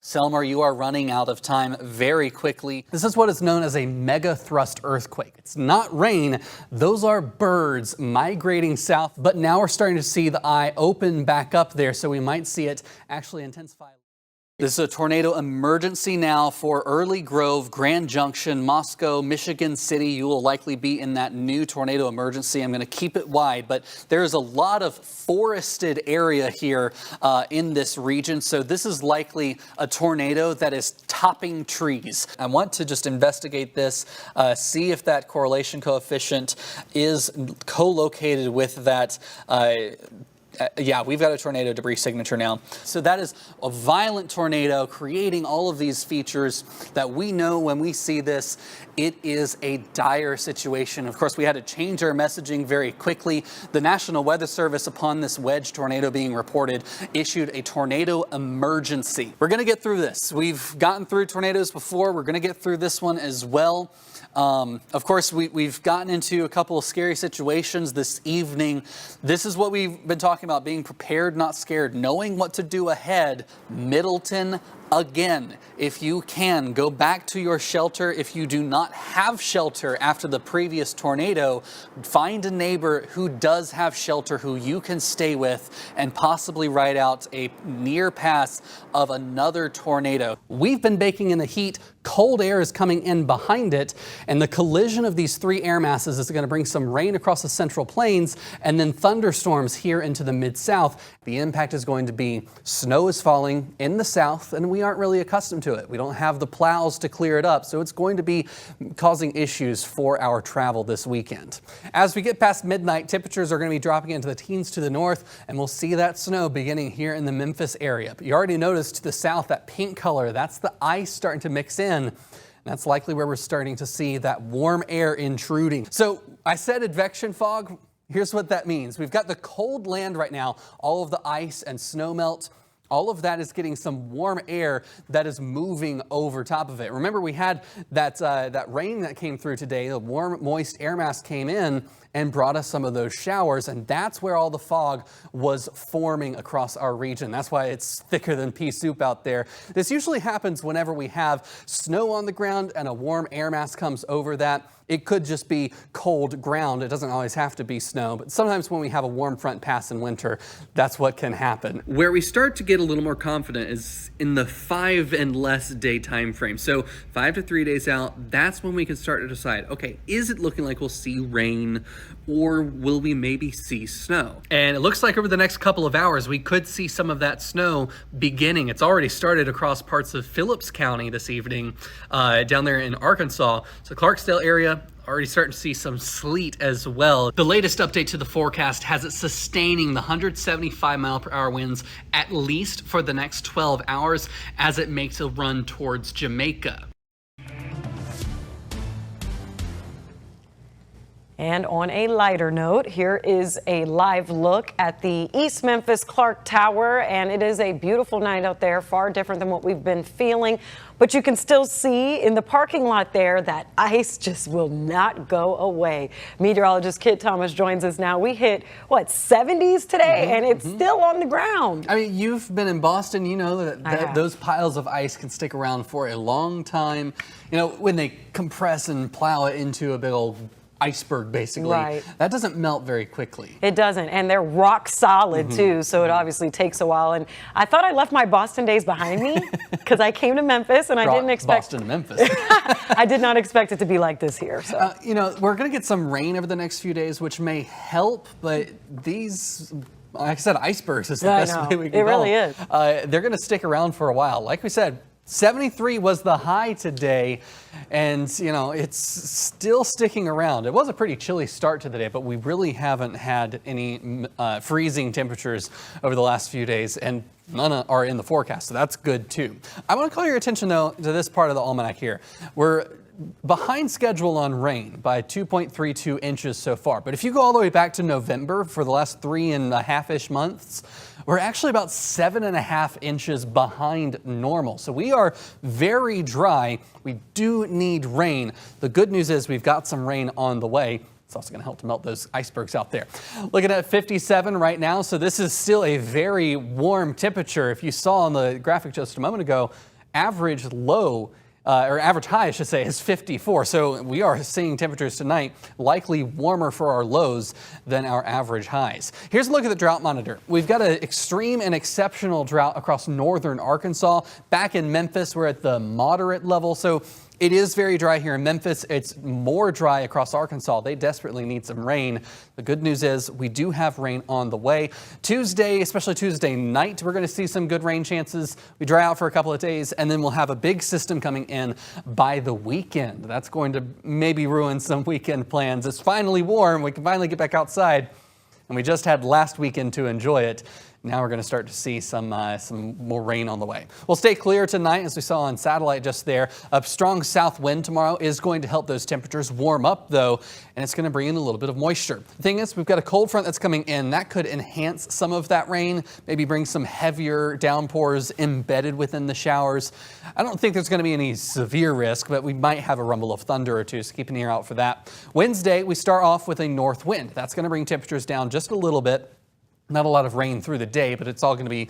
Selmer, you are running out of time very quickly. This is what is known as a mega thrust earthquake. It's not rain. Those are birds migrating south, but now we're starting to see the eye open back up there, so we might see it actually intensify. This is a tornado emergency now for Early Grove, Grand Junction, Moscow, Michigan City. You will likely be in that new tornado emergency. I'm going to keep it wide, but there's a lot of forested area here in this region. So this is likely a tornado that is topping trees. I want to just investigate this, see if that correlation coefficient is co-located with that yeah, we've got a tornado debris signature now. So that is a violent tornado creating all of these features that we know when we see this, it is a dire situation. Of course, we had to change our messaging very quickly. The National Weather Service, upon this wedge tornado being reported, issued a tornado emergency. We're going to get through this. We've gotten through tornadoes before. We're going to get through this one as well. Of course, we've gotten into a couple of scary situations this evening. This is what we've been talking about, being prepared, not scared, knowing what to do ahead. Middleton, again, if you can, go back to your shelter. If you do not have shelter after the previous tornado, find a neighbor who does have shelter, who you can stay with, and possibly ride out a near pass of another tornado. We've been baking in the heat. Cold air is coming in behind it, and the collision of these three air masses is going to bring some rain across the Central Plains and then thunderstorms here into the Mid-South. The impact is going to be snow is falling in the south, and we aren't really accustomed to it. We don't have the plows to clear it up, so it's going to be causing issues for our travel this weekend. As we get past midnight, temperatures are going to be dropping into the teens to the north, and we'll see that snow beginning here in the Memphis area. But you already noticed to the south, that pink color, that's the ice starting to mix in. That's likely where we're starting to see that warm air intruding. So I said advection fog. Here's what that means. We've got the cold land right now, all of the ice and snow melt. All of that is getting some warm air that is moving over top of it. Remember, we had that rain that came through today. The warm, moist air mass came in and brought us some of those showers, and that's where all the fog was forming across our region. That's why it's thicker than pea soup out there. This usually happens whenever we have snow on the ground and a warm air mass comes over that. It could just be cold ground. It doesn't always have to be snow, but sometimes when we have a warm front pass in winter, that's what can happen. Where we start to get a little more confident is in the 5 and less day time frame. So 5 to 3 days out, that's when we can start to decide, okay, is it looking like we'll see rain, or will we maybe see snow? And it looks like over the next couple of hours, we could see some of that snow beginning. It's already started across parts of Phillips County this evening, down there in Arkansas. So Clarksdale area, already starting to see some sleet as well. The latest update to the forecast has it sustaining the 175-mile-per-hour winds at least for the next 12 hours as it makes a run towards Jamaica. And on a lighter note, here is a live look at the East Memphis Clark Tower, and it is a beautiful night out there, far different than what we've been feeling. But you can still see in the parking lot there that ice just will not go away. Meteorologist Kit Thomas joins us now. We hit, what, 70s today, and it's still on the ground. I mean, you've been in Boston. You know that those piles of ice can stick around for a long time. You know, when they compress and plow it into a big old iceberg, basically. Right. That doesn't melt very quickly. It doesn't, and they're rock solid too, so it obviously takes a while. And I thought I left my Boston days behind me because I came to Memphis and I didn't expect Boston, Memphis. I did not expect it to be like this here. So you know, we're going to get some rain over the next few days, which may help, but these, like I said, icebergs is the best way we can It really is. They're going to stick around for a while. Like we said, 73 was the high today, and you know, it's still sticking around. It was a pretty chilly start to the day, but we really haven't had any freezing temperatures over the last few days, and none are in the forecast, so that's good too. I want to call your attention though to this part of the almanac here. We're behind schedule on rain by 2.32 inches so far. But if you go all the way back to November for the last 3.5-ish months, we're actually about 7.5 inches behind normal. So we are very dry. We do need rain. The good news is we've got some rain on the way. It's also going to help to melt those icebergs out there. Looking at 57 right now. So this is still a very warm temperature. If you saw on the graphic just a moment ago, average low or average high, I should say, is 54. So we are seeing temperatures tonight likely warmer for our lows than our average highs. Here's a look at the drought monitor. We've got an extreme and exceptional drought across northern Arkansas. Back in Memphis, we're at the moderate level. So it is very dry here in Memphis. It's more dry across Arkansas. They desperately need some rain. The good news is we do have rain on the way. Tuesday, especially Tuesday night, we're going to see some good rain chances. We dry out for a couple of days, and then we'll have a big system coming in by the weekend. That's going to maybe ruin some weekend plans. It's finally warm. We can finally get back outside, and we just had last weekend to enjoy it. Now we're going to start to see some more rain on the way. We'll stay clear tonight, as we saw on satellite just there. A strong south wind tomorrow is going to help those temperatures warm up, though, and it's going to bring in a little bit of moisture. The thing is, we've got a cold front that's coming in. That could enhance some of that rain, maybe bring some heavier downpours embedded within the showers. I don't think there's going to be any severe risk, but we might have a rumble of thunder or two, so keep an ear out for that. Wednesday, we start off with a north wind. That's going to bring temperatures down just a little bit. Not a lot of rain through the day, but it's all going to be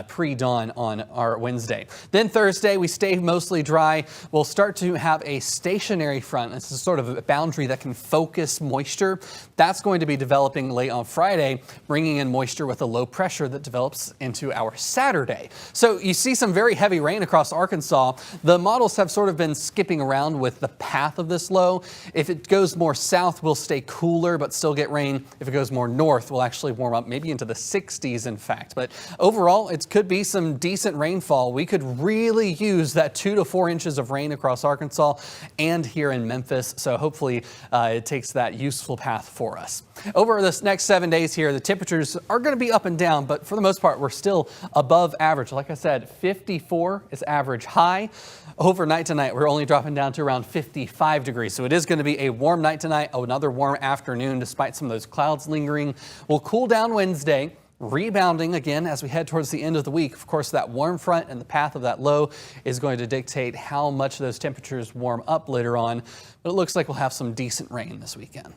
pre-dawn on our Wednesday. Then Thursday, we stay mostly dry. We'll start to have a stationary front. This is sort of a boundary that can focus moisture. That's going to be developing late on Friday, bringing in moisture with a low pressure that develops into our Saturday. So you see some very heavy rain across Arkansas. The models have sort of been skipping around with the path of this low. If it goes more south, we'll stay cooler but still get rain. If it goes more north, we'll actually warm up maybe into the 60s, in fact. But overall, it could be some decent rainfall. We could really use that 2 to 4 inches of rain across Arkansas and here in Memphis. So hopefully it takes that useful path for us. Over this next 7 days here, the temperatures are going to be up and down, but for the most part, we're still above average. Like I said, 54 is average high. Overnight tonight, we're only dropping down to around 55 degrees. So it is going to be a warm night tonight, another warm afternoon, despite some of those clouds lingering. We'll cool down Wednesday, rebounding again as we head towards the end of the week. Of course, that warm front and the path of that low is going to dictate how much those temperatures warm up later on. But it looks like we'll have some decent rain this weekend.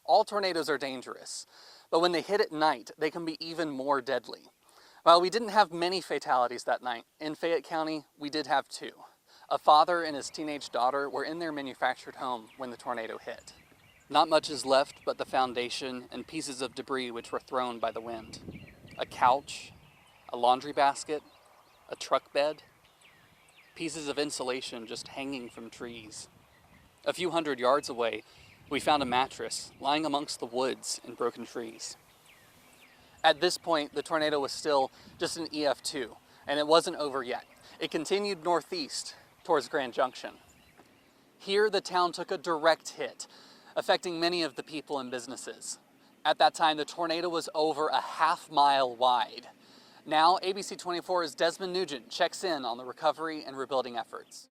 All tornadoes are dangerous, but when they hit at night, they can be even more deadly. While we didn't have many fatalities that night, in Fayette County, we did have 2. A father and his teenage daughter were in their manufactured home when the tornado hit. Not much is left but the foundation and pieces of debris which were thrown by the wind. A couch, a laundry basket, a truck bed, pieces of insulation just hanging from trees. A few hundred yards away, we found a mattress lying amongst the woods and broken trees. At this point, the tornado was still just an EF2, and it wasn't over yet. It continued northeast towards Grand Junction. Here, the town took a direct hit, affecting many of the people and businesses. At that time, the tornado was over a half-mile wide. Now, ABC 24's Desmond Nugent checks in on the recovery and rebuilding efforts.